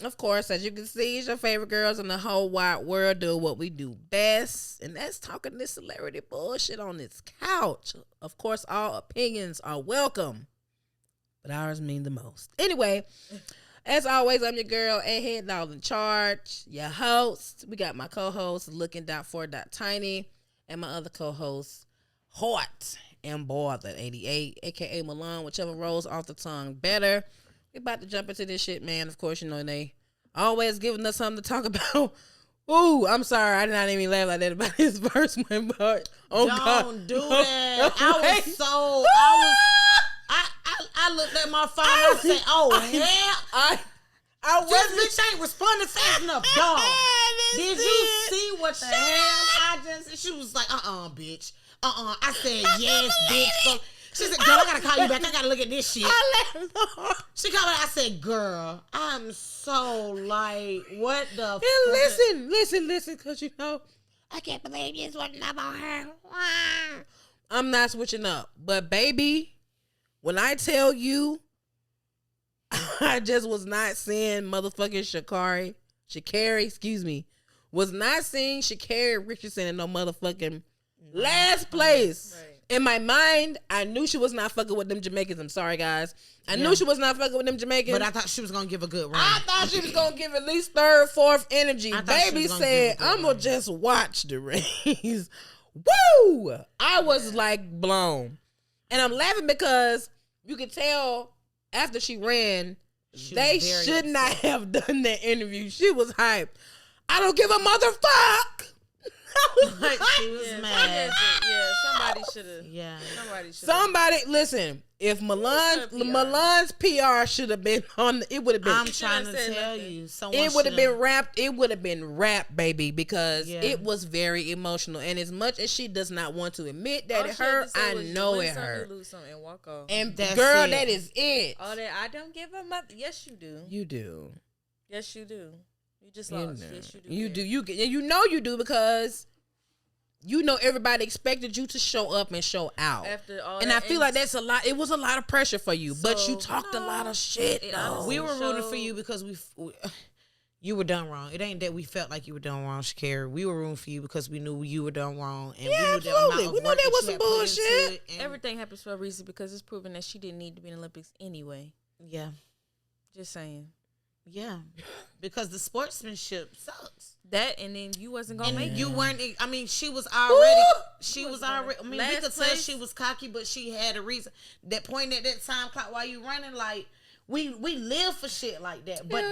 of course, as you can see, it's your favorite girls in the whole wide world do what we do best, and that's talking this celebrity bullshit on this couch. Of course, all opinions are welcome, but ours mean the most. Anyway, as always, I'm your girl, Head Doll in Charge, your host. We got my co-host, Looking.for.Tiny, and my other co-host, Hot and Bored at 88, aka Milan, whichever rolls off the tongue better. We about to jump into this shit, man. Of course, you know, they always giving us something to talk about. Ooh, I'm sorry. I did not even laugh like that about his first one, but Don't do that. I looked at my phone and I said, oh, hell. This bitch ain't responding fast enough, dog. Did you see what the hell she was like, bitch. I said, yes, bitch. She said, girl, I gotta call you back. I gotta look at this shit. She called me. I said, girl, I'm so like, what the fuck? Listen, because you know, I can't believe you switching up on her. I'm not switching up. But baby, when I tell you, I just was not seeing motherfucking Shacarri, was not seeing Shacarri Richardson in no motherfucking last place. Right. In my mind, I knew she was not fucking with them Jamaicans. I'm sorry, guys. I knew she was not fucking with them Jamaicans. But I thought she was going to give a good run. I thought she was going to give at least third, fourth energy. Baby said, I'm going to just watch the race. Woo! I was like blown. And I'm laughing because you could tell after she ran, they should not have done that interview. She was hyped. I don't give a motherfuck. Like she was mad. Somebody should have. Yeah, somebody listen. If Milan's PR should have been on, it would have been. I'm trying to tell you, it would have been wrapped. It would have been wrapped, baby, because it was very emotional. And as much as she does not want to admit that it hurt, I know it hurt. Lose something and walk off. And girl, that is it. All that I don't give a mother. Yes, you do. You do. Yes, you do. You just lost. Yes, you do. You do. You know you do because you know everybody expected you to show up and show out. After all, and I feel like that's a lot. It was a lot of pressure for you, but you talked a lot of shit. We were rooting for you because you were done wrong. It ain't that we felt like you were done wrong, Shacarri. We were rooting for you because we knew you were done wrong, and we knew absolutely. We knew there was some bullshit. Everything happens for a reason because it's proven that she didn't need to be in the Olympics anyway. Yeah, just saying. Yeah, because the sportsmanship sucks. That and then you wasn't gonna make it. You weren't. I mean, she was already. She was already. I mean, we could tell she was cocky, but she had a reason. That point at that time clock while you running, like we live for shit like that. But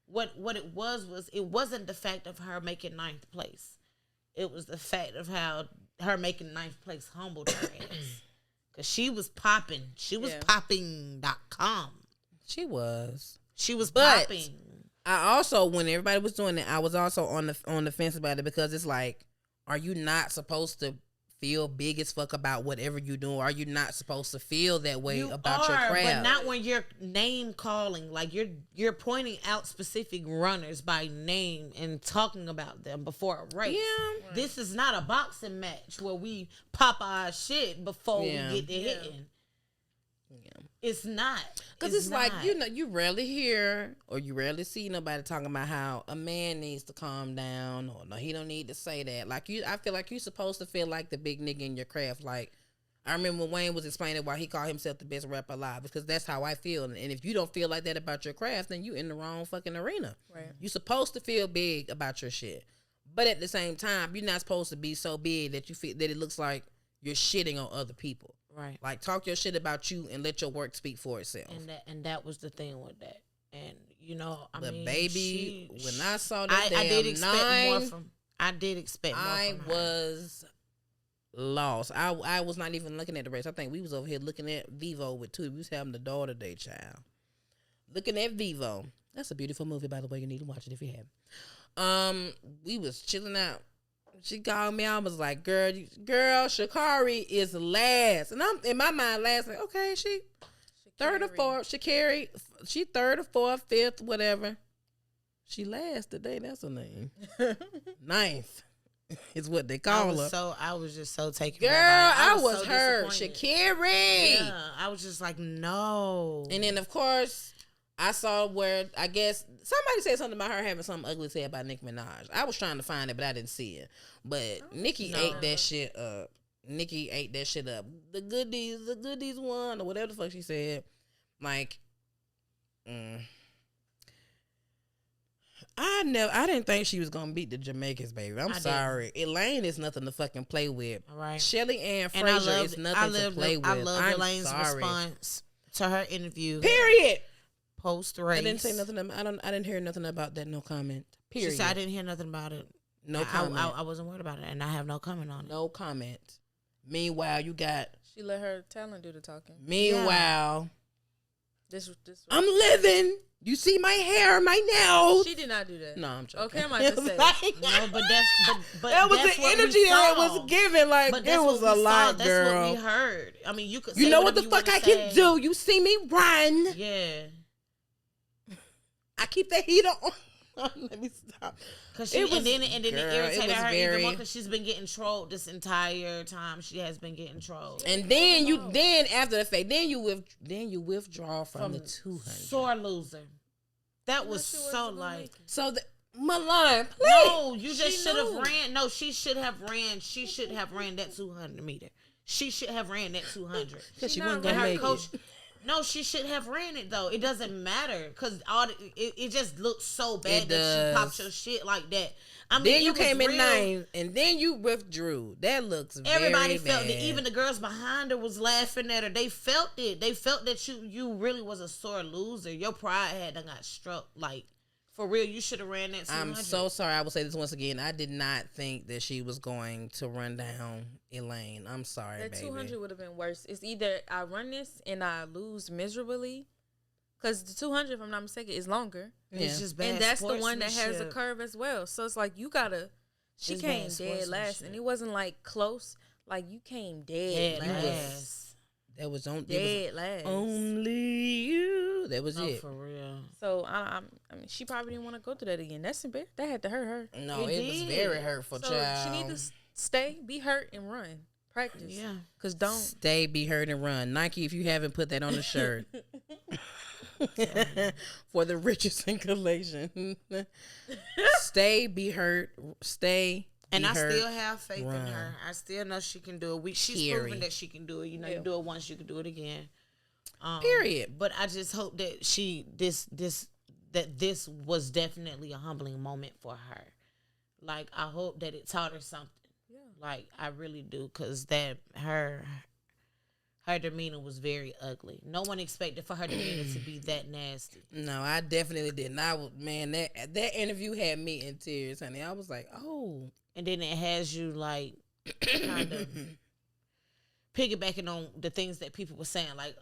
what it was it wasn't the fact of her making 9th place. It was the fact of how her making 9th place humbled her ass. Cause she was popping. She was popping.com. She was. She was popping. I also, when everybody was doing it, I was also on the fence about it because it's like, are you not supposed to feel big as fuck about whatever you do? Are you not supposed to feel that way about your craft? But not when you're name calling. Like you're pointing out specific runners by name and talking about them before a race. Yeah. This is not a boxing match where we pop our shit before we get to hitting. Yeah. It's not. Because it's like, you rarely hear or you rarely see nobody talking about how a man needs to calm down or no, he don't need to say that. Like I feel like you're supposed to feel like the big nigga in your craft. Like, I remember when Wayne was explaining why he called himself the best rapper alive, because that's how I feel. And if you don't feel like that about your craft, then you in the wrong fucking arena. Right. You're supposed to feel big about your shit. But at the same time, you're not supposed to be so big that you feel that it looks like you're shitting on other people. Right. Like, talk your shit about you and let your work speak for itself. And that was the thing with that. And, I mean, baby, when I saw that I did expect more from I was lost. I was not even looking at the race. I think we was over here looking at Vivo with two. We was having the daughter day, child. Looking at Vivo. That's a beautiful movie, by the way. You need to watch it if you haven't. We was chilling out. She called me. I was like, girl, Shacarri is last. And I'm in my mind last, like, okay, she third or fourth. Shacarri, she third or fourth, fifth, whatever. She last today. That's her name. 9th is what they call her. I was just so taken. Girl, I was hurt. Shacarri. Yeah, I was just like, no. And then, of course, I saw where I guess somebody said something about her having something ugly to say about Nicki Minaj. I was trying to find it, but I didn't see it. But Nicki ate that shit up. Nicki ate that shit up. The goodies won, or whatever the fuck she said. Like, I didn't think she was gonna beat the Jamaicans, baby. I'm sorry. Elaine is nothing to fucking play with. All right. Shelly Ann Fraser is nothing to play with. I love Elaine's response to her interview. Period. Post race. I didn't say nothing. I didn't hear nothing about that. No comment. Period. She said I didn't hear nothing about it. No comment. I wasn't worried about it, and I have no comment on it. No comment. Meanwhile, you got. She let her talent do the talking. Meanwhile, this I'm living. You see my hair, my nails. She did not do that. No, I'm joking. Okay, I'm about to say. No, but that was the energy that it was given. Like, it was a lot, girl. That's what we heard. I mean, you could. You know what the fuck I can do? You see me run. Yeah. I keep the heater on. Let me stop. Cause and then it irritated her even more because she's been getting trolled this entire time. She has been getting trolled. And then after the fact, then you withdraw from the 200. Sore loser. That was so like. So Milan, please. No, you just should have ran. No, she should have ran. She should have ran that 200 meter. She should have ran that 200. Because she wasn't gonna make it. No, she should have ran it though. It doesn't matter because it just looks so bad that she popped your shit like that. I mean, then you came in 9th and then you withdrew. That looks everybody very felt bad. it. Even the girls behind her was laughing at her. They felt it. They felt that you really was a sore loser. Your pride had done got struck. Like for real, you should have ran that 200. I'm so sorry. I will say this once again. I did not think that she was going to run down Elaine. I'm sorry, that baby. 200 would have been worse. It's either I run this and I lose miserably, because the 200, if I'm not mistaken, is longer. Yeah. It's just bad. And that's the one that has a curve as well. So it's like you gotta. She came dead last, and it wasn't like close. Like you came dead last. That was on dead last. Only you. That was it. For real. So I mean, she probably didn't want to go through that again. That's embarrassing. That had to hurt her. No, it was very hurtful, so child. She need to stay, be hurt, and run. Practice. Yeah. Cause don't stay, be hurt, and run. Nike, if you haven't put that on the shirt. For the Richardson collection. Stay, be hurt, stay. And I still have faith in her. I still know she can do it. She's proven that she can do it. You know, you do it once, you can do it again. Period. But I just hope that this was definitely a humbling moment for her. Like I hope that it taught her something. Yeah. Like I really do, because that her demeanor was very ugly. No one expected for her demeanor to be that nasty. No, I definitely didn't. Man, that interview had me in tears, honey. I was like, oh. And then it has you like kind of piggybacking on the things that people were saying, like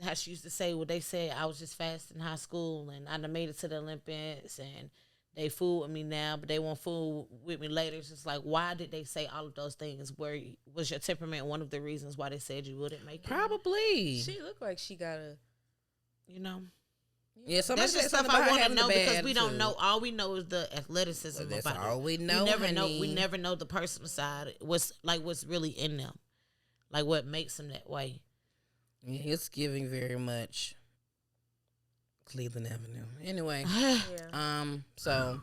how she used to say what they said. I was just fast in high school and I done made it to the Olympics and they fool with me now, but they won't fool with me later. It's just like, why did they say all of those things? Was your temperament one of the reasons why they said you wouldn't make it? Probably. She looked like she got a, Yeah, that's just stuff I want to know because we don't know. All we know is the athleticism. Well, that's about all it. we know. We never know the personal side. What's really in them, like what makes them that way. Yeah, it's giving very much Cleveland Avenue. Anyway, so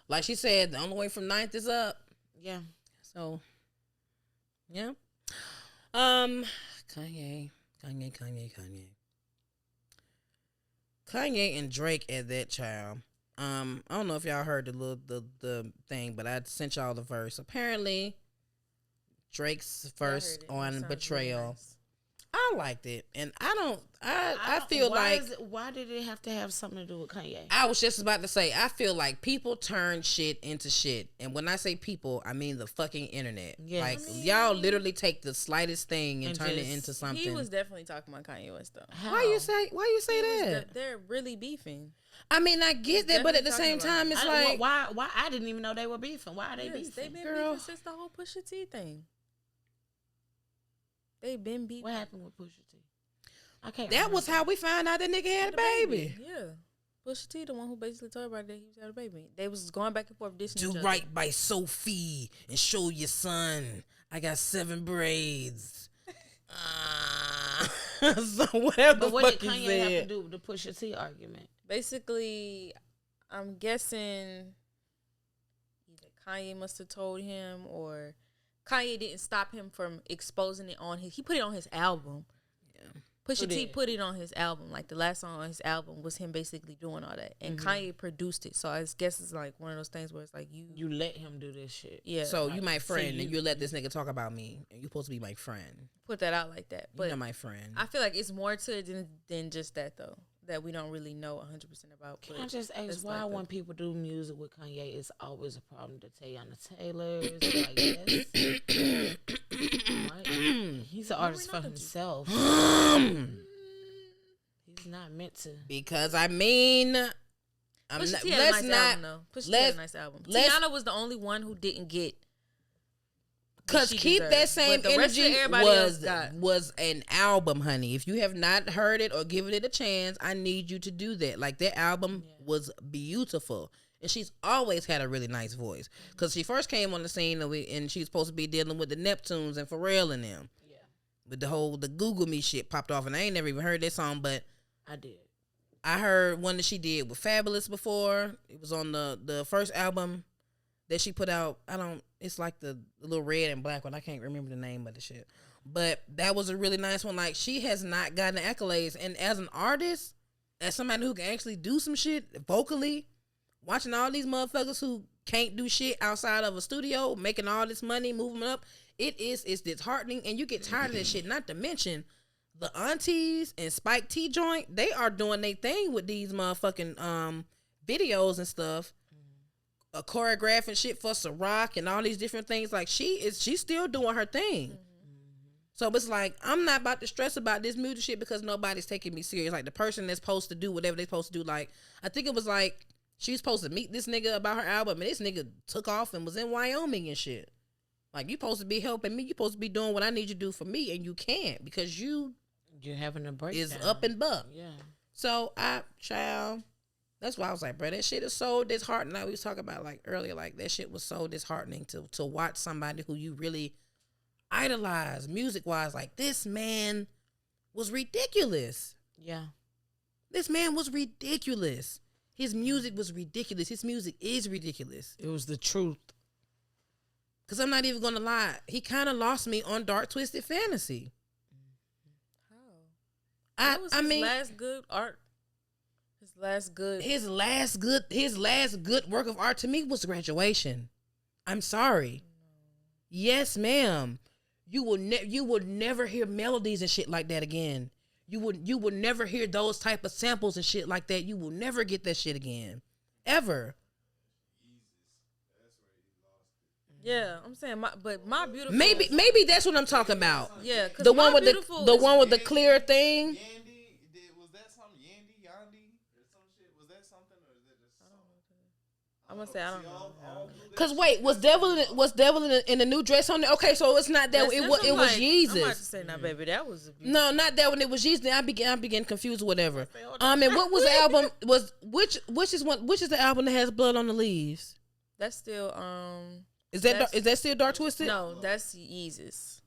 like she said, the only way from 9th is up. Yeah. So, yeah. Kanye. Kanye and Drake at that child. I don't know if y'all heard the thing, but I sent y'all the verse. Apparently, Drake's verse on Betrayal. Really nice. I liked it, and I feel why did it have to have something to do with Kanye? I was just about to say, I feel like people turn shit into shit, and when I say people, I mean the fucking internet. Yes. Like y'all literally take the slightest thing and turn it into something. He was definitely talking about Kanye West though. Why you say that? They're really beefing. I mean, I get that, but at the same time, it's like why I didn't even know they were beefing. Why are they beefing? They've been beefing since the whole Pusha T thing. They been beefing. What happened with Pusha T? I can't. That was how we found out that nigga had a baby. Yeah, Pusha T, the one who basically told everybody that he was had a baby. They was going back and forth dissing each other. Do right by Sophie and show your son. I got 7 braids. So whatever. But what did Kanye Kanye have to do with the Pusha T argument? Basically, I'm guessing either Kanye must have told him or Kanye didn't stop him from exposing it on his. He put it on his album. Pusha T put it on his album. Like, the last song on his album was him basically doing all that. And Kanye produced it. So I guess it's like one of those things where it's like you let him do this shit. Yeah. So you my friend and you let this nigga talk about me. And you supposed to be my friend. Put that out like that. But you're my friend. I feel like it's more to it than just that, though. That we don't really know 100% about. Can I just ask why like when people do music with Kanye, it's always a problem to Teyana Taylor's? Like, yes. Right? He's an artist for himself. He's not meant to. Because I mean, Pusha T had a nice album, though. Pusha T had a nice album. Teyana was the only one who didn't get. Because Keep That Same Energy was an album, honey. If you have not heard it or given it a chance, I need you to do that. Like, that album was beautiful. And she's always had a really nice voice. Because she first came on the scene and she's supposed to be dealing with the Neptunes and Pharrell and them. Yeah. With the Google Me shit popped off. And I ain't never even heard that song, but I did. I heard one that she did with Fabulous before. It was on the first album that she put out. It's like the little red and black one. I can't remember the name of the shit. But that was a really nice one. Like, she has not gotten the accolades. And as an artist, as somebody who can actually do some shit vocally, watching all these motherfuckers who can't do shit outside of a studio, making all this money, moving up, it's disheartening. And you get tired of this shit. Not to mention, the aunties and Spike T joint, they are doing their thing with these motherfucking videos and stuff. Choreographing shit for Ciroc and all these different things. Like, she's still doing her thing. So it's like, I'm not about to stress about this music shit because nobody's taking me serious. Like, the person that's supposed to do whatever they're supposed to do. Like, I think it was like she was supposed to meet this nigga about her album, and this nigga took off and was in Wyoming and shit. Like, you supposed to be helping me. You supposed to be doing what I need you to do for me, and you can't because you're having a breakdown. Is up and buck. Yeah. So that's why I was like, bro, that shit is so disheartening. Like we was talking about like earlier, like that shit was so disheartening to watch somebody who you really idolize music wise. Like, this man was ridiculous. Yeah. This man was ridiculous. His music was ridiculous. His music is ridiculous. It was the truth. Cause I'm not even gonna lie. He kind of lost me on Dark Twisted Fantasy. How? That was his last good art. His last good work of art to me was Graduation. I'm sorry. Yes, ma'am. You will never hear melodies and shit like that again. You would never hear those type of samples and shit like that. You will never get that shit again, ever. Yeah, I'm saying my beautiful. Maybe that's what I'm talking about. Yeah, the one with the clear thing. I'm gonna say I don't know. Cause wait, was Devil in the new dress on there? Okay, so it's not that. It was Yeezus. I'm about to say now, baby, that was. No, not that one. It was Yeezus. I began confused or whatever. And what was the album? Which is the album that has blood on the leaves? That's still Is that still Dark Twisted? No, that's Yeezus.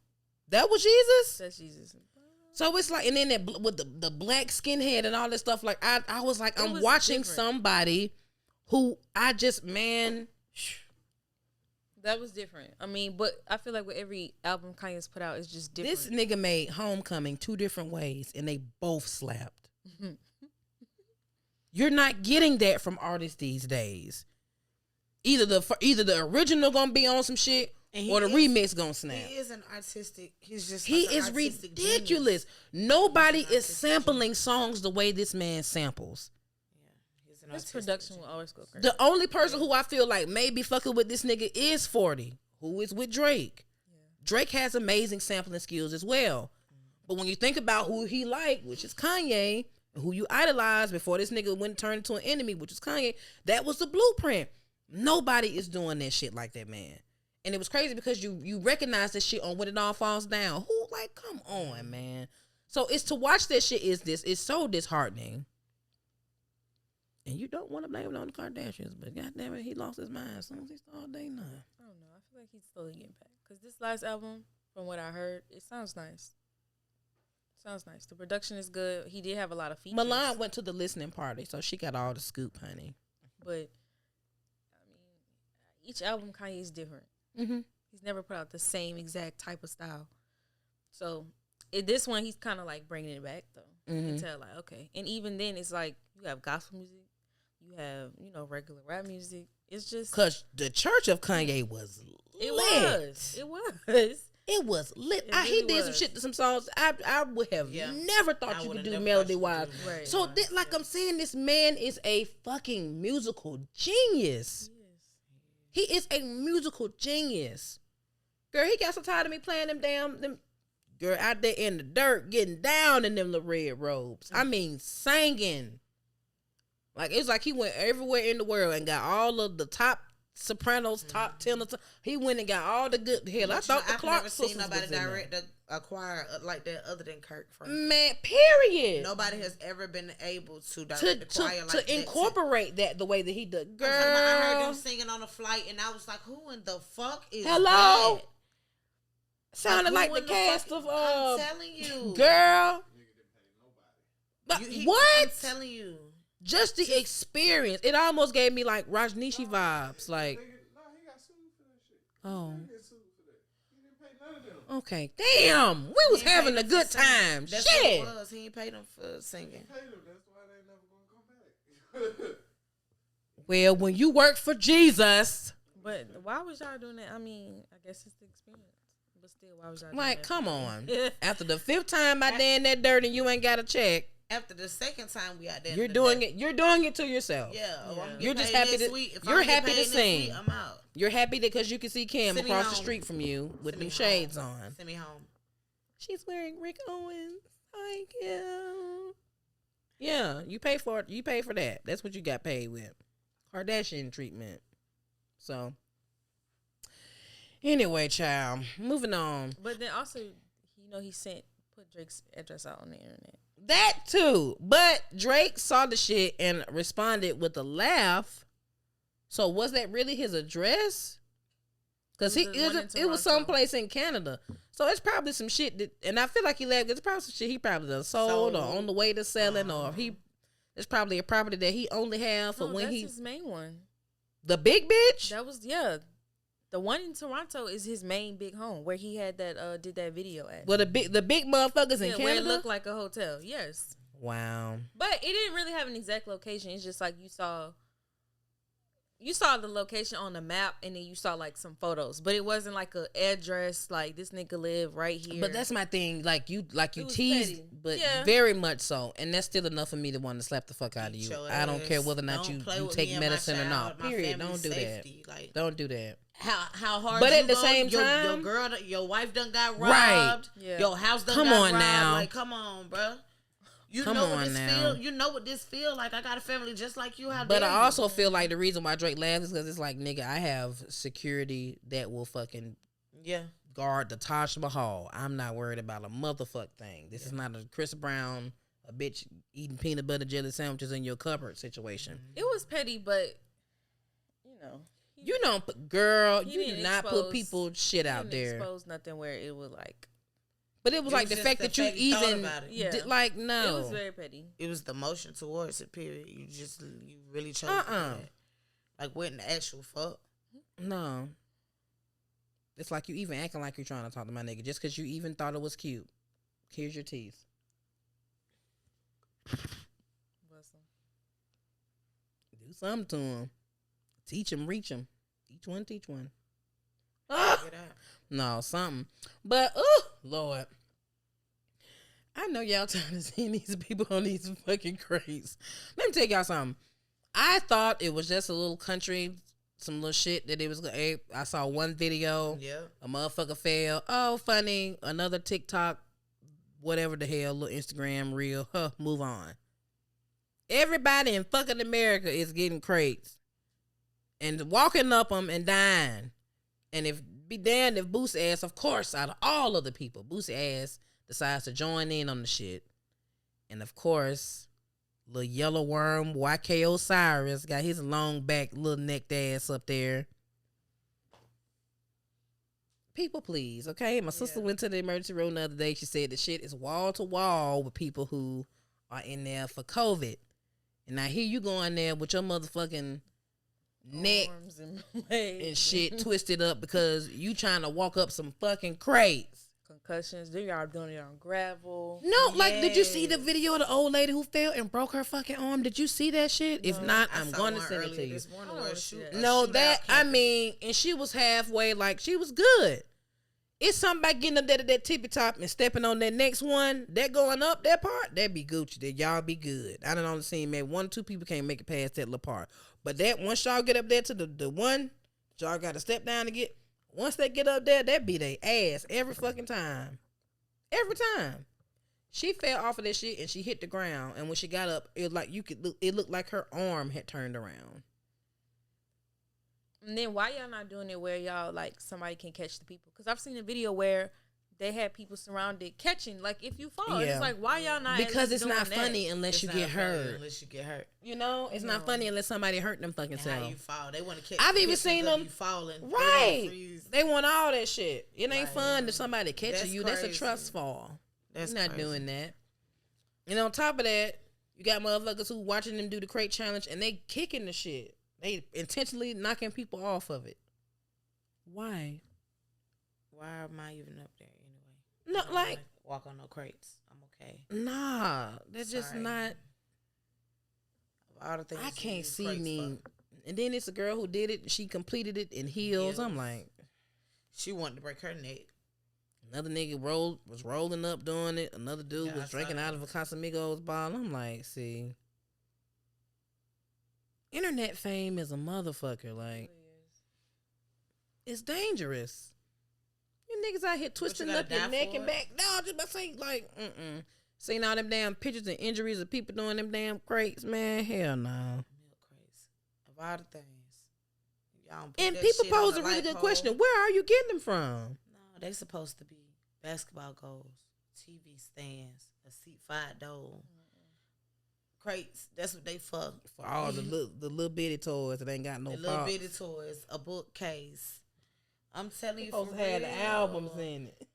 That was Yeezus. That's Yeezus. So it's like, and then that with the black skinhead and all this stuff. Like I was like, I'm watching somebody who I just, man. That was different. I mean, but I feel like with every album Kanye's put out, it's just different. This nigga made Homecoming 2 different ways, and they both slapped. You're not getting that from artists these days. Either the original gonna be on some shit, or the remix gonna snap. He is an artistic. He's just. He is ridiculous. Genius. Nobody is sampling songs the way this man samples. His production will always go crazy. The only person who I feel like may be fucking with this nigga is 40, who is with Drake. Yeah. Drake has amazing sampling skills as well. But when you think about who he like, which is Kanye, who you idolize before this nigga went and turned into an enemy, which is Kanye, that was the blueprint. Nobody is doing that shit like that, man. And it was crazy because you recognize this shit on When It All Falls Down. Who, like, come on, man. So it's to watch that shit it's so disheartening. And you don't want to blame it on the Kardashians, but goddamn it, he lost his mind as soon as he started dating her. I don't know. I feel like he's slowly getting back. Because this last album, from what I heard, it sounds nice. Sounds nice. The production is good. He did have a lot of features. Milan went to the listening party, so she got all the scoop, honey. But I mean, each album Kanye is different. Mm-hmm. He's never put out the same exact type of style. So this one, he's kind of like bringing it back though. You can tell, like, okay. And even then, it's like you have gospel music, you have regular rap music. It's just because the church of Kanye was lit. It was lit. He did some shit to some songs I would have never thought you could do melody wise. Right. So like I'm saying, this man is a fucking musical genius. He is a musical genius. Girl, he got so tired of me playing them girl out there in the dirt getting down in them little red robes. I mean, singing. Like, it's like he went everywhere in the world and got all of the top sopranos, top tenors. He went and got all the good hell. I thought the Clark sisters was in there. I've never seen nobody direct a choir like that other than Kirk Franklin. Man, period. Nobody has ever been able to direct the choir like that. To incorporate that the way that he did. Girl. I heard them singing on a flight and I was like, who in the fuck is Hello? that? Sounded like the cast of I'm telling you. Girl. But what? I'm telling you. Just the experience. It almost gave me like Rajneeshi vibes. Like, he got sued for that shit. oh. He didn't pay none of them. Okay. Damn. We was having a good time. That's Shit. what it was. He ain't paid them for singing. He paid them. That's why they never gonna come back. Well, when you work for Jesus. But why was y'all doing that? I mean, I guess it's the experience. But still, why was y'all doing Like, that? come on. After the 5th time I did that dirt and you ain't got a check. After the 2nd time we out there, You're doing it to yourself. Yeah, You're just happy to. You're happy to sing. I'm out. You're happy because you can see Kim Send me across the home. street from you with Send me new home. shades on. Send me home. She's wearing Rick Owens. Thank you. Yeah, you pay for it. You pay for that. That's what you got paid with. Kardashian treatment. So, anyway, child, moving on. But then also, he put Drake's address out on the internet. That too. But Drake saw the shit and responded with a laugh. So was that really his address? Because it was someplace in Canada. So it's probably some shit that, and I feel like he laughed. It's probably some shit he probably done sold or on the way to selling, or it's probably a property that he only have for when that's his main one. The big bitch? That was the one in Toronto is his main big home where he had that did that video at. Well, the big motherfuckers in Canada? Where it looked like a hotel. Yes. Wow. But it didn't really have an exact location. It's just like you saw the location on the map and then you saw like some photos. But it wasn't like a address like this nigga live right here. But that's my thing. Like you teased, petty. but very much so. And that's still enough for me to want to slap the fuck out of you. I don't care whether or not you take medicine or not. Period. Don't do that. Like, don't do that. How hard? But at the same time, your wife done got robbed. Right. Yeah. Your house done Come got on robbed. now. Like, come on, bro. You Come know on what this now. feel. You know what this feel like. I got a family just like you. But I also feel like the reason why Drake laughs is because it's like, nigga, I have security that will fucking guard the Taj Mahal. I'm not worried about a motherfuck thing. This is not a Chris Brown, a bitch eating peanut butter jelly sandwiches in your cupboard situation. It was petty, but you don't put, girl. He You do didn't not expose- put people shit out there. Expose nothing where it was like. But it was like the just fact the that you fact you thought even about it. Yeah. like no. It was very petty. It was the motion towards it. Period. You really chose that. Like what in the actual fuck? No. It's like you even acting like you're trying to talk to my nigga just because you even thought it was cute. Here's your teeth. Do something to him. Teach him, reach him. Teach one. Ah! No, something. But, oh, Lord. I know y'all tired of seeing these people on these fucking crates. Let me tell y'all something. I thought it was just a little country, some little shit that it was. I saw one video. Yeah. A motherfucker fell. Oh, funny. Another TikTok, whatever the hell, little Instagram reel. Move on. Everybody in fucking America is getting crates and walking up them and dying. And if be damned if Boosie ass, of course, out of all of the people, Boosie ass decides to join in on the shit. And of course, little yellow worm YK Osiris got his long back, little necked ass up there. people please, okay? My sister went to the emergency room the other day. She said the shit is wall to wall with people who are in there for COVID. And now here you going there with your motherfucking neck and shit twisted up because you trying to walk up some fucking crates. Concussions. They are doing it on gravel. No, like, did you see the video of the old lady who fell and broke her fucking arm? Did you see that shit? If not, I'm going to send it to you. No, that, I mean, and she was halfway, like, she was good. It's something about getting up there to that tippy top and stepping on that next one, that going up, that part, that be Gucci. That y'all be good. I don't only seen maybe 1 or 2 people can't make it past that little part. But that, once y'all get up there to the one, y'all got to step down to get. Once they get up there, that be they ass every fucking time. Every time. She fell off of that shit and she hit the ground. And when she got up, it looked like her arm had turned around. And then why y'all not doing it where y'all, like, somebody can catch the people? Because I've seen a video where they had people surrounded catching, like, if you fall. It's like, why y'all not? Because it's not funny unless you get hurt. Unless you get hurt. You know, it's not funny unless somebody hurt them fucking self. How you fall. They want to catch. I've even seen them you falling. Right. They want all that shit. It ain't fun if somebody catches That's you. crazy. That's a trust fall. That's You're not crazy. doing that. And on top of that, you got motherfuckers who watching them do the crate challenge and they kicking the shit. They intentionally knocking people off of it. Why? Why am I even up there anyway? No, like, walk on no crates. I'm okay. nah, that's just not. All the things I can't see me. And then it's a girl who did it. She completed it in heels. I'm like, she wanted to break her neck. another nigga was rolling up doing it. Another dude was drinking out of a Casamigos bottle. I'm like, see, internet fame is a motherfucker. Like, it's dangerous. You niggas out here twisting up your neck and back. No, I'm just about to say, like, seeing all them damn pictures and injuries of people doing them damn crates, man. Hell no. Milk crates. Of all the things. Y'all And people pose a really good question. Where are you getting them from? No, they supposed to be basketball goals, TV stands, a seat $5 crates. That's what they for. For all the little bitty toys that ain't got no little box. bitty toys, a bookcase. I'm telling you, Supposed to have the albums in it.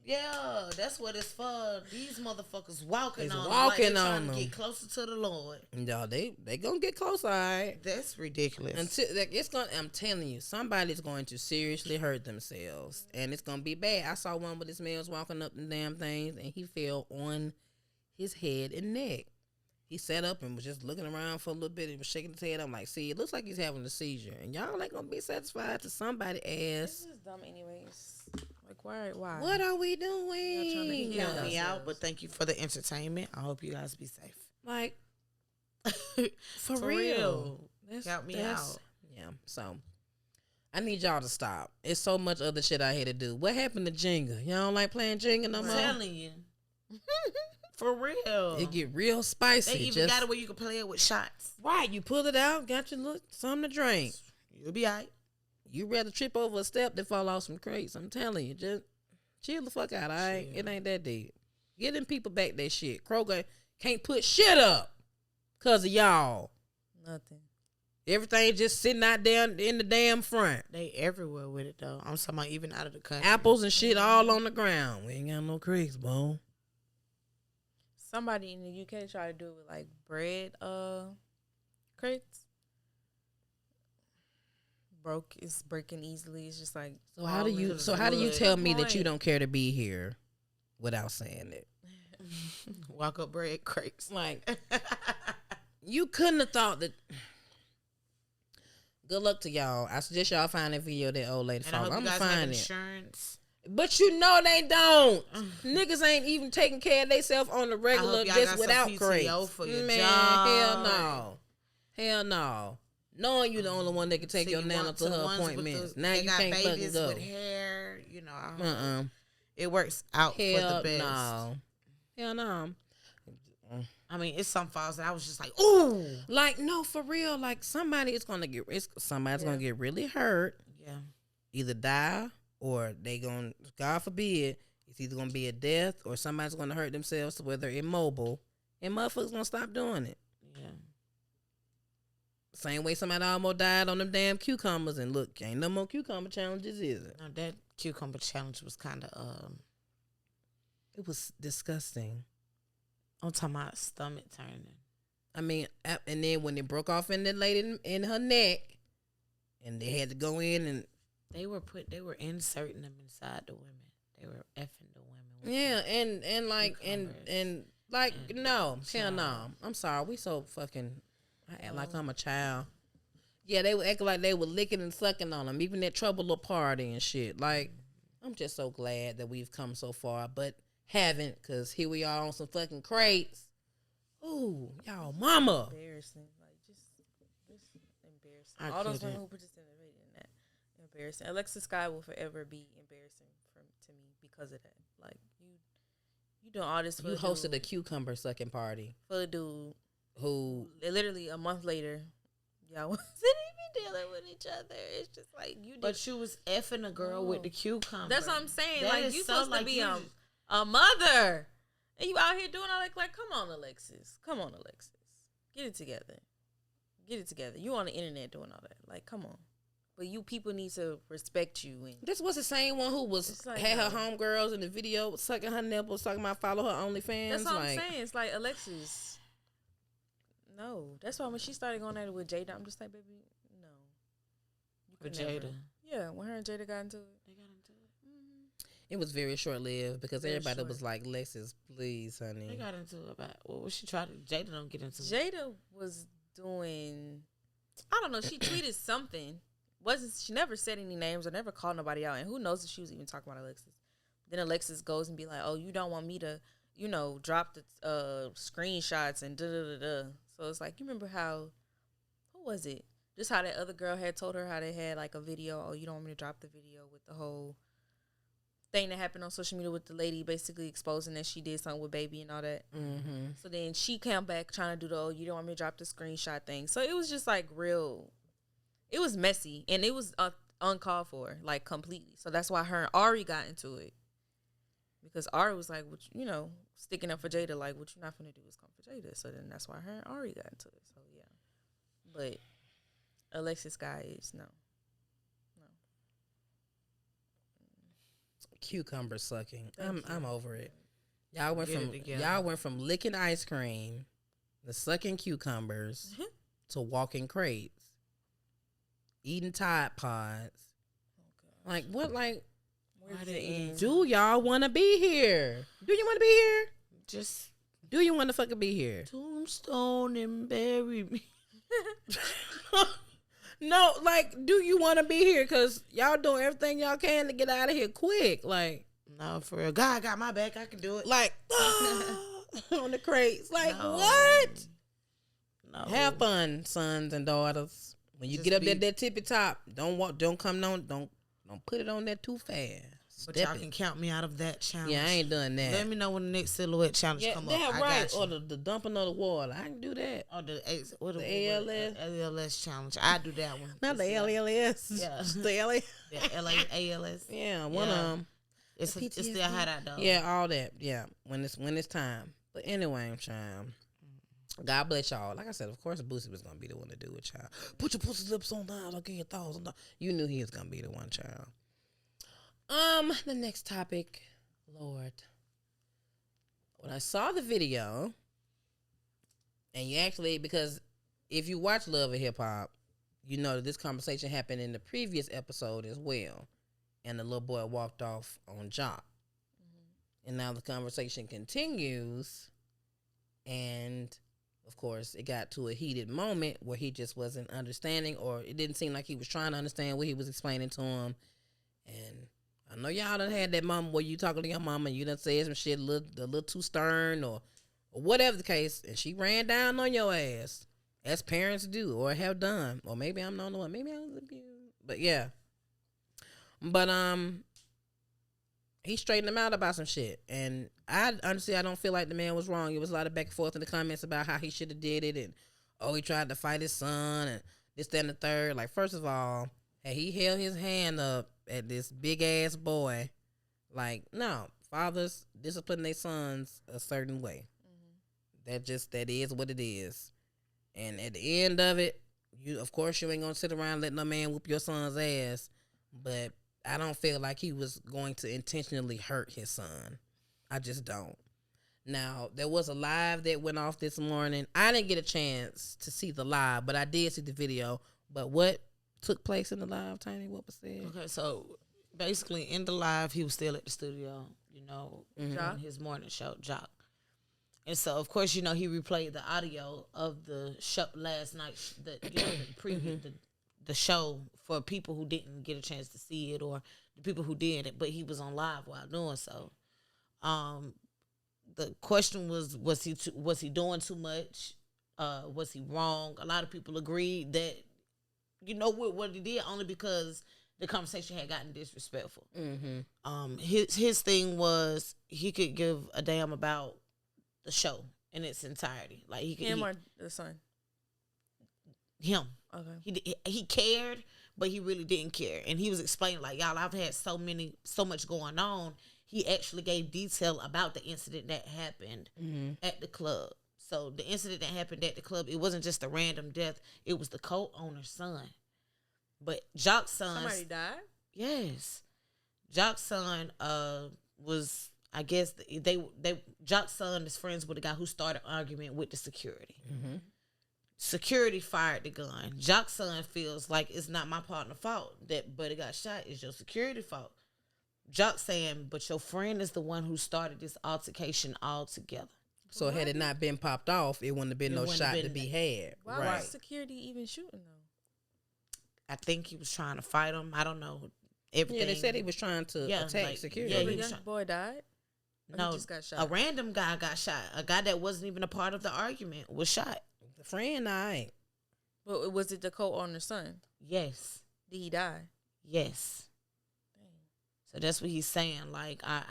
Yeah, that's what it's for. These motherfuckers walking It's on walking them, like on trying them. to get closer to the Lord. Y'all, they gonna get close, all right. That's ridiculous. Until like, it's gonna, I'm telling you, somebody's going to seriously hurt themselves, and it's gonna be bad. I saw one with this man was walking up the damn things, and he fell on his head and neck. He sat up and was just looking around for a little bit. He was shaking his head. I'm like, see, it looks like he's having a seizure, and y'all ain't gonna be satisfied to somebody ass. This is dumb, anyways. Like, why? What are we doing? Help me out, but thank you for the entertainment. I hope you guys be safe. Like, for real. Help me out. Yeah. So, I need y'all to stop. It's so much other shit I had to do. What happened to Jenga? Y'all don't like playing Jenga no more? I'm telling you. For real. It get real spicy. They even got it where you can play it with shots. Right. You pull it out, got your something to drink. You'll be all right. You rather trip over a step than fall off some crates. I'm telling you, just chill the fuck out, all right? It ain't that deep. Get them people back that shit. Kroger can't put shit up because of y'all. Nothing. Everything just sitting out there in the damn front. They everywhere with it, though. I'm talking about even out of the country. Apples and shit all on the ground. We ain't got no crates, bro. Somebody in the UK tried to do it with, like, bread crates. It's breaking easily. It's just like, So how do you tell me that you don't care to be here without saying it? Walk up bread crates. Like, you couldn't have thought that. Good luck to y'all. I suggest y'all find that video of that old lady. And I hope I'm you guys gonna have find it. insurance. But you know they don't. Niggas ain't even taking care of themselves on the regular just without crates. For your Man, job. hell no. Hell no. Knowing you the only one that can take So your you nana want to the her ones with appointments. the- Now they you got can't fucking babies go. with hair, you know. It works out for Hell the best. no. Hell no. I mean, it's some falls that I was just like, ooh. Like, no, for real. Like, somebody's gonna get really hurt. Yeah. Either die or they gonna, God forbid, it's either gonna be a death or somebody's gonna hurt themselves to where they're immobile, and motherfuckers gonna stop doing it. Yeah. Same way somebody almost died on them damn cucumbers, and look, ain't no more cucumber challenges, is it? No, that cucumber challenge was kind of It was disgusting. I'm talking about stomach turning. I mean, and then when it broke off in the lady in her neck, and they had to go in and they were inserting them inside the women. They were effing the women. Yeah, and like and like no, hell no. I'm sorry, we so fucking. I act like I'm a child. Yeah, they were acting like they were licking and sucking on them, even at Trouble Little Party and shit. Like, I'm just so glad that we've come so far, but haven't, because here we are on some fucking crates. Ooh, y'all mama. Embarrassing. Like, just embarrassing. All those women who participated in that. Embarrassing. Alexis Sky will forever be embarrassing to me because of that. Like, you doing all this for You a hosted dude, a cucumber sucking party. for a dude Who literally a month later, y'all wasn't even dealing with each other. It's just like you did. But you was effing a girl with the cucumber. That's what I'm saying. That like, is you so, supposed like, to be you a mother. And you out here doing all that. Like, come on, Alexis. Come on, Alexis. Get it together. Get it together. You on the internet doing all that. Like, come on. But you people need to respect you. And this was the same one who was like, had her homegirls in the video sucking her nipples, talking about follow her OnlyFans. that's what like, I'm saying. It's like, Alexis. No. That's why when she started going at it with Jada, I'm just like, baby, no. You with could never. Jada. Yeah, when her and Jada got into it. They got into it. it was very short lived because Very everybody short. was like, Lexus, please, honey. They got into it about what was she trying to? Jada don't get into it. Jada was doing, I don't know, she tweeted something. She never said any names or never called nobody out. And who knows if she was even talking about Alexis. Then Alexis goes and be like, oh, you don't want me to, drop the screenshots and da-da-da-da. So it's like, you remember how, who was it? Just how that other girl had told her how they had like a video. Oh, you don't want me to drop the video with the whole thing that happened on social media with the lady basically exposing that she did something with Baby and all that. Mm-hmm. So then she came back trying to do the, oh, you don't want me to drop the screenshot thing. So it was just like real, it was messy and it was uncalled for, like completely. So that's why her and Ari got into it. Because Ari was like, sticking up for Jada, like, what you're not going to do is come for Jada. So then that's why her and Ari got into it. So yeah. But Alexis Sky is no. Cucumber sucking. I'm over it. Y'all went from licking ice cream to sucking cucumbers to walking crates, eating Tide Pods. Oh, like what? Like, where did it end? do y'all want to be here? Do you want to be here? Just do you want to fucking be here? Tombstone and bury me. No, like, do you want to be here? Because y'all doing everything y'all can to get out of here quick. Like, no, for real. God got my back. I can do it. Like, on the crates. Like, No. what? No. Have fun, sons and daughters. When you Just get up be- at that tippy top, don't put it on there too fast. But Step y'all it. can count me out of that challenge. Yeah, I ain't done that. Let me know when the next silhouette challenge Yeah, come yeah, up. I right. got you. Or the dumping of the water. I can do that. Or the ALS? ALS challenge. I do that one. Not the LLS. Yeah. The LA. The ALS. Yeah, one of them. It's still hot out though. Yeah, all that. Yeah, when it's time. But anyway, I'm trying. God bless y'all. Like I said, of course, Boosie was gonna be the one to do it, child. Put your pussy lips on down. I'll get your thoughts on down. You knew he was gonna be the one, child. The next topic, Lord. When I saw the video, and you actually, because if you watch Love and Hip Hop, you know that this conversation happened in the previous episode as well. And the little boy walked off on Jock. Mm-hmm. And now the conversation continues. And, of course, it got to a heated moment where he just wasn't understanding, or it didn't seem like he was trying to understand what he was explaining to him. And I know y'all done had that moment where you talking to your mama and you done said some shit a little too stern or whatever the case, and she ran down on your ass, as parents do or have done. Or maybe I'm not the one. Maybe I was abused. But yeah. But he straightened him out about some shit. And I don't feel like the man was wrong. It was a lot of back and forth in the comments about how he should have did it, and he tried to fight his son and this, that, and the third. Like, first of all, hey, he held his hand up at this big ass boy. Like, no, fathers discipline their sons a certain way. Mm-hmm. That is what it is. And at the end of it, of course you ain't gonna sit around letting no man whoop your son's ass. But I don't feel like he was going to intentionally hurt his son. I just don't. Now, there was a live that went off this morning. I didn't get a chance to see the live, but I did see the video. But what took place in the live, Tiny? What was said? Okay, so basically in the live, he was still at the studio, doing his morning show, Jock. And so, of course, he replayed the audio of the show last night, the preview, the show for people who didn't get a chance to see it or the people who did, but he was on live while doing so. The question was he doing too much? Was he wrong? A lot of people agreed that, what he did only because the conversation had gotten disrespectful. Mm-hmm. His thing was he could give a damn about the show in its entirety. Like him or the son? Him. Okay. He cared, but he really didn't care. And he was explaining like, y'all, I've had so much going on. He actually gave detail about the incident that happened at the club. So the incident that happened at the club, it wasn't just a random death. It was the co-owner's son. But Jock's son... Somebody died? Yes. Jock's son was... I guess Jock's son is friends with the guy who started argument with the security. Mm-hmm. Security fired the gun. Jock's son feels like it's not my partner's fault that Buddy got shot. It's your security fault. Jock saying, but your friend is the one who started this altercation altogether. So had it not been popped off, it wouldn't have been no shot to be had. Why was security even shooting though? I think he was trying to fight him. I don't know. Everything. Yeah, they said he was trying to attack security. Yeah, the young boy died? No, he just got shot? A random guy got shot. A guy that wasn't even a part of the argument was shot. The friend died. But was it the co-owner's son? Yes. Did he die? Yes. So that's what he's saying. Like I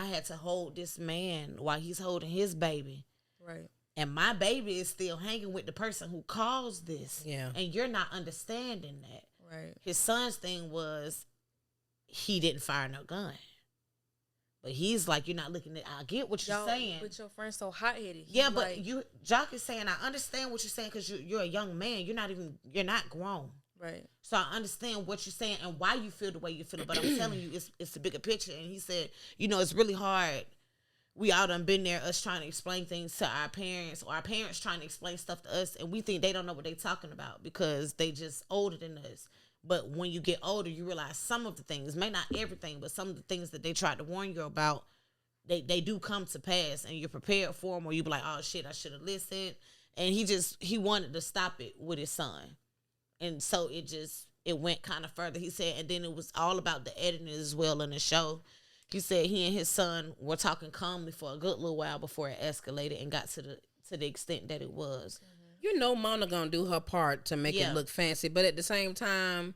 had to hold this man while he's holding his baby. Right. And my baby is still hanging with the person who caused this. Yeah. And you're not understanding that. Right. His son's thing was he didn't fire no gun. But he's like, you're not looking at, I get what you're saying. But your friend's so hot-headed. Yeah, but Jock is saying, I understand what you're saying because you're a young man. You're not grown. Right. So I understand what you're saying and why you feel the way you feel. But I'm telling you, it's a bigger picture. And he said, it's really hard. We all done been there, us trying to explain things to our parents or our parents trying to explain stuff to us. And we think they don't know what they're talking about because they just older than us. But when you get older, you realize some of the things, may not everything, but some of the things that they tried to warn you about, they do come to pass. And you're prepared for them or you be like, oh, shit, I should have listened. And he wanted to stop it with his son. And so it went kind of further. He said, and then it was all about the editing as well in the show. He said he and his son were talking calmly for a good little while before it escalated and got to the extent that it was. Mona gonna do her part to make it look fancy, but at the same time,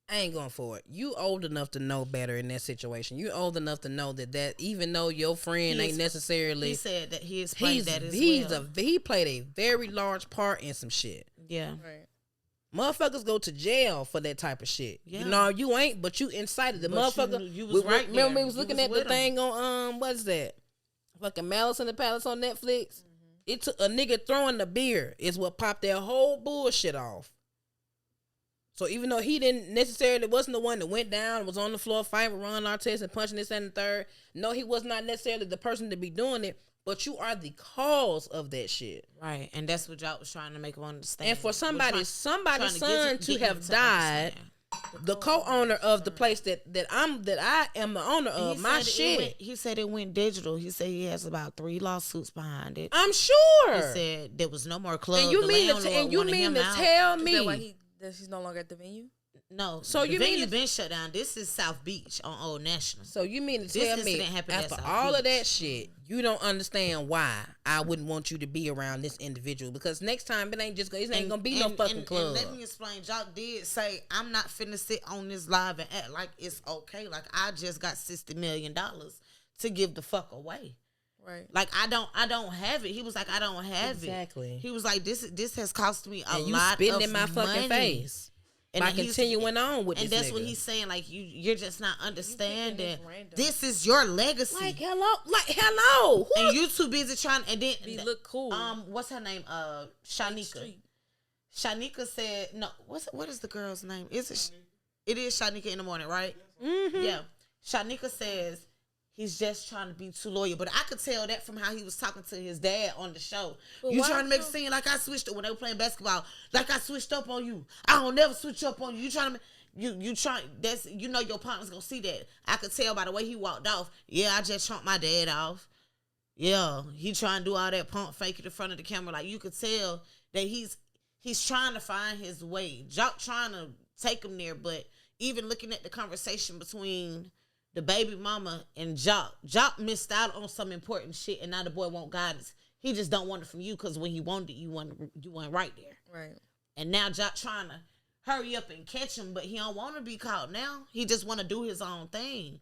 I ain't going for it. You old enough to know better in that situation. You old enough to know that even though your friend ain't necessarily... He said that he explained that as well. He played a very large part in some shit. Yeah. Right. Motherfuckers go to jail for that type of shit. Yeah. You ain't, but you incited the but motherfucker. You was right remember there. we was looking at the thing on what's that? Fucking Malice in the Palace on Netflix. It took a nigga throwing the beer is what popped their whole bullshit off. So even though he wasn't the one that went down, was on the floor fighting with Ron Artest and punching this and the third. No, he was not necessarily the person to be doing it, but you are the cause of that shit. Right, and that's what y'all was trying to make him understand. And for somebody's son to have died, the co-owner of the place that I am the owner of, my shit. He said it went digital. He said he has about 3 lawsuits behind it. I'm sure. He said there was no more club. And you mean to tell me is that why he's no longer at the venue? No. So the venue been shut down. This is South Beach on Old National. So you mean to tell me after all of that shit, you don't understand why I wouldn't want you to be around this individual? Because next time it ain't gonna be no fucking club. And let me explain. Jock did say, I'm not finna sit on this live and act like it's okay. Like I just got $60 million to give the fuck away. Right. Like I don't have it. He was like, I don't have exactly. He was like, this has cost me a and lot of money. You spitting in my fucking face. And by continuing on with this and that's nigga. what he's saying. Like you're just not understanding. This is your legacy. Like hello. Who? And you too busy trying. And then look cool. What's her name? Shanika. Shanika said no. What is the girl's name? Is it It is Shanika in the morning, right? Mm-hmm. Yeah. Shanika says he's just trying to be too loyal. But I could tell that from how he was talking to his dad on the show. But You why trying to make it don't- seem like I switched up when they were playing basketball. Like I switched up on you. I don't never switch up on you. You trying to you trying that's your partner's gonna see that. I could tell by the way he walked off. Yeah, I just chunked my dad off. Yeah, he trying to do all that pump fake it in front of the camera. Like you could tell that he's trying to find his way. Jock trying to take him there, but even looking at the conversation between the baby mama and Jock missed out on some important shit, and now the boy want guidance. He just don't want it from you because when he wanted it, you weren't right there. Right. And now Jock trying to hurry up and catch him, but he don't want to be caught now. He just want to do his own thing.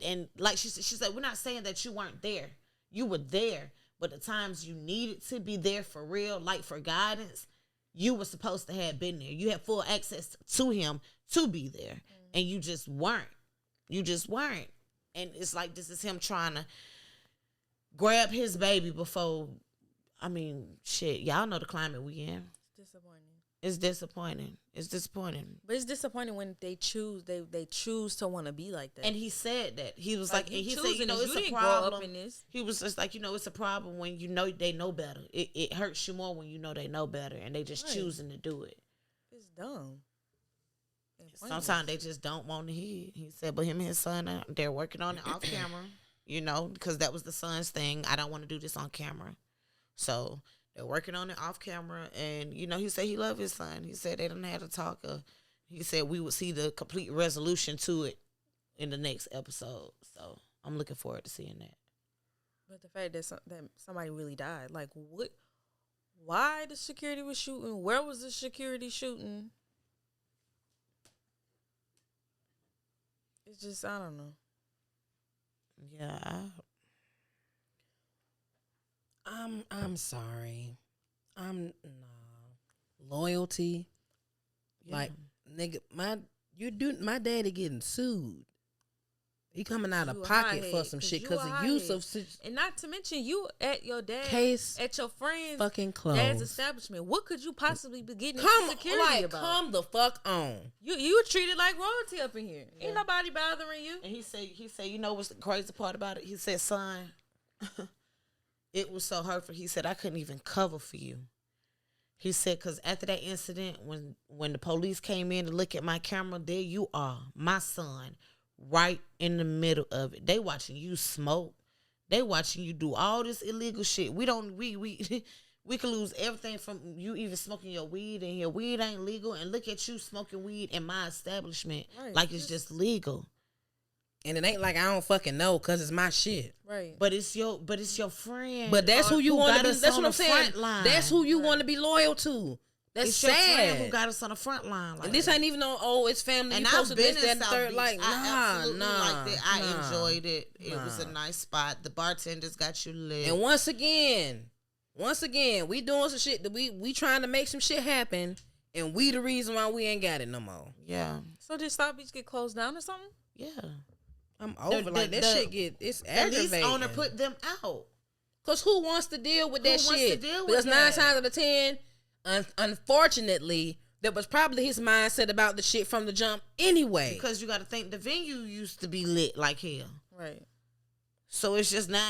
And like she said, we're not saying that you weren't there. You were there, but the times you needed to be there for real, like for guidance, you were supposed to have been there. You had full access to him to be there, and you just weren't. You just weren't. And it's like this is him trying to grab his baby before. I mean, shit, y'all know the climate we in. It's disappointing. It's disappointing. It's disappointing. But it's disappointing when they choose to want to be like that. And he said that. He was like, and he said, choosing this. it's You a didn't grow problem. up in this. He was just like, it's a problem when they know better. It hurts you more when you know they know better and they just Right. choosing to do it. It's dumb. And Sometimes pointless. they just don't want to hear it. He said, but him and his son, they're working on it off camera, because that was the son's thing. I don't want to do this on camera. So they're working on it off camera. And, he said he loved his son. He said they didn't have to talk. He said we would see the complete resolution to it in the next episode. So I'm looking forward to seeing that. But the fact that somebody really died, like what? Why the security was shooting? Where was the security shooting? It's just I don't know. Yeah. I'm sorry. Loyalty. Yeah. Like nigga, my daddy getting sued. He coming out of You a pocket hothead, for some 'cause shit you because a the use hothead. of And not to mention you at your dad case at your friends fucking dad's closed. establishment. What could you possibly be getting Come into security like about? come the fuck on. You treated like royalty up in here. Ain't nobody bothering you. And he said, what's the crazy part about it? He said, son, it was so hurtful. He said, I couldn't even cover for you. He said, because after that incident, when the police came in to look at my camera, there you are, my son, right in the middle of it. They watching you smoke. They watching you do all this illegal shit. We could lose everything from you even smoking your weed in here. Weed ain't legal. And look at you smoking weed in my establishment Right. like it's just legal. And it ain't like I don't fucking know because it's my shit. Right. But it's your friend. But that's who you want to got be. us That's on what I'm the saying. front line. That's who you want to be loyal to. That's It's your friend sad. who got us on the front line. Like And this ain't even on, it's family. And you I've posted been this, in that, and the South third. Beach. Like, I absolutely liked it. I nah. enjoyed it. It was a nice spot. The bartenders got you lit. And once again, we doing some shit that we trying to make some shit happen, and we the reason why we ain't got it no more. yeah, So did South Beach get closed down or something? yeah. I'm over that shit it's At least aggravating. owner put them out. Cause who wants to deal with that Who wants shit? to deal with Because 9 that? times out of 10, unfortunately, that was probably his mindset about the shit from the jump anyway. Because you got to think the venue used to be lit like hell. Right. So it's just now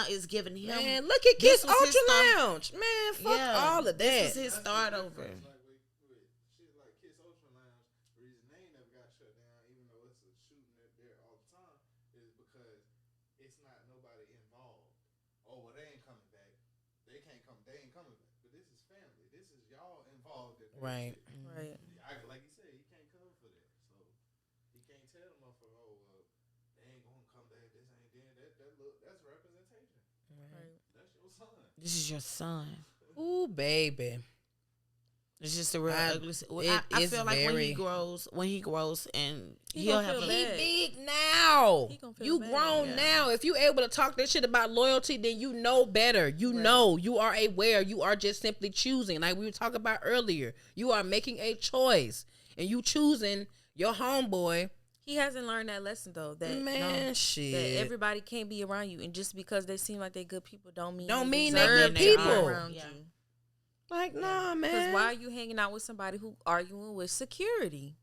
it's giving him. Man, look at This Kiss was his Ultra start. Lounge. Man, fuck all of that. This is his start over. Like with shit like Kiss Ultra Lounge, the reason they ain't never got shut down, even though it's a shooting there all the time, is because it's not nobody involved. Oh, well, they ain't coming back. They ain't coming back. But this is family. This is y'all involved in that Right. shit. Right. Like you said, he can't cover for that. So he can't tell them motherfucker, oh, they ain't gonna come back. This ain't then. That's representation. Right. That's your son. This is your son. Ooh, baby. It's just a real ugly. I is feel like when he very- grows, and He he'll gonna have feel a bad. He big now. He gonna feel You bad. grown Yeah. now. If you able to talk that shit about loyalty, then you know better. You know. You are aware. You are just simply choosing. Like we were talking about earlier. You are making a choice. And you choosing your homeboy. He hasn't learned that lesson though. That Shit. that everybody can't be around you, and just because they seem like they're good people, don't mean they deserve good to be people. around Yeah. you. Like, nah, man. Because why are you hanging out with somebody who arguing with security?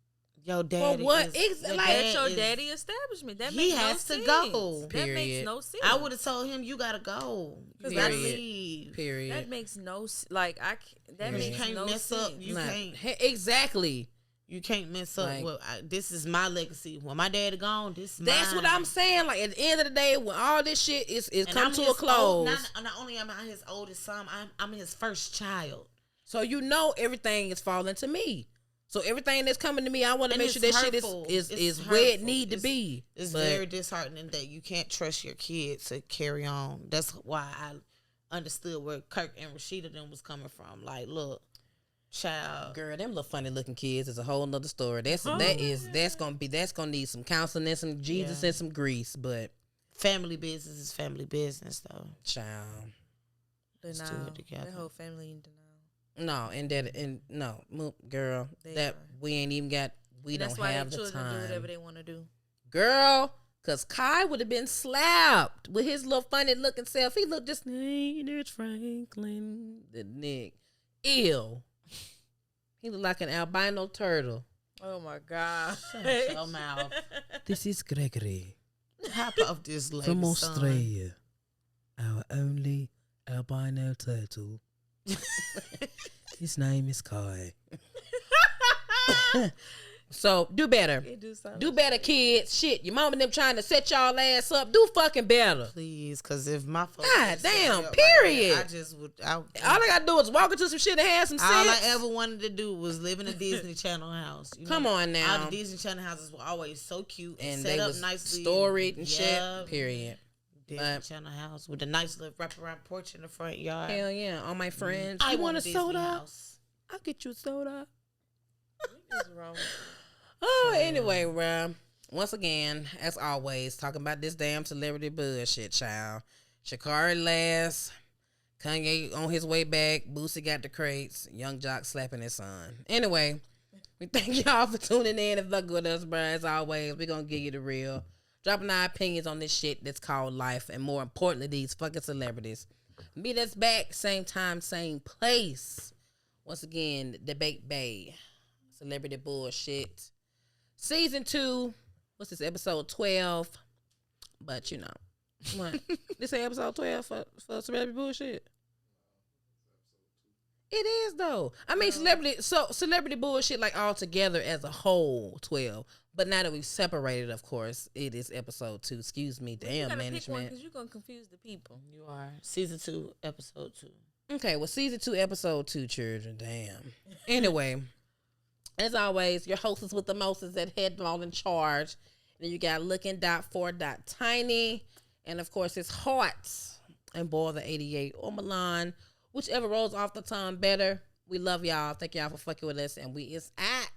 Your daddy. what? That's your daddy establishment. That he makes has no to sense. go. That Period. makes no sense. I would have told him you gotta go. You gotta leave. Period. That makes no like I. That You makes can't no mess sense. up. You can't. Exactly. You can't mess up. Like, Well, this is my legacy. When my daddy gone, this is That's mine. what I'm saying. Like at the end of the day, when all this shit is And come I'm to his a close, not only am I his oldest son, I'm his first child. so you know everything is falling to me. So everything that's coming to me, I want to And make it's sure that hurtful. shit is It's where it hurtful. need to be. It's But very disheartening that you can't trust your kids to carry on. That's why I understood where Kirk and Rashida them was coming from. Like, look, child, girl, them little funny looking kids is a whole nother story. That's gonna need some counseling and some Jesus and some grease. But family business is family business, though. child, Let's do Denial. it together. That whole family in denial. no, girl, They that are. we ain't even got. We And don't that's why have their the children do whatever time, they want to do. girl. Cause Kai would have been slapped with his little funny looking self. He looked just there's Franklin, the Nick, ew. He looked like an albino turtle. Oh my God. Shut your mouth. This is Gregory Hop off this lady, from son. Australia, our only albino turtle. His name is Kai. So do better. Do better, kids. Shit, your mom and them trying to set y'all ass up. Do fucking better. Please, because if my folks God had set me damn, up like period. that, I just would. All I gotta do is walk into some shit and have some sense. All I ever wanted to do was live in a Disney Channel house. You Come know, on now. All the Disney Channel houses were always so cute And set they up was nicely, storied and yeah, shit. Period. Disney But- Channel house with a nice little wraparound porch in the front yard. Hell yeah. All my friends. I You want a Disney soda? house. I'll get you a soda. What's wrong with you? Oh, anyway, bruh. Once again, as always, talking about this damn celebrity bullshit, child. Shacarri last. Kanye on his way back. Boosie got the crates. Young Jock slapping his son. Anyway, we thank y'all for tuning in and fucking with us, bruh. As always, we're going to give you the real. Dropping our opinions on this shit that's called life. And more importantly, these fucking celebrities. Meet us back, same time, same place. Once again, Debate Bay. Celebrity bullshit. Season 2, what's this, episode 12? But you know, what? This ain't episode 12 for celebrity bullshit. It is though. I mean, celebrity bullshit like all together as a whole 12. But now that we've separated, of course, it is episode 2. Excuse me, damn management. Because you're gonna confuse the people. You are season 2, episode 2. Okay, well, season 2, episode 2, children. Damn. Anyway. As always, your hostess with the mostest that head all in charge. Then you got looking.for.tiny. And of course, it's Hearts and Boy the 88 or Milan. Whichever rolls off the tongue better. We love y'all. Thank y'all for fucking with us. And we is at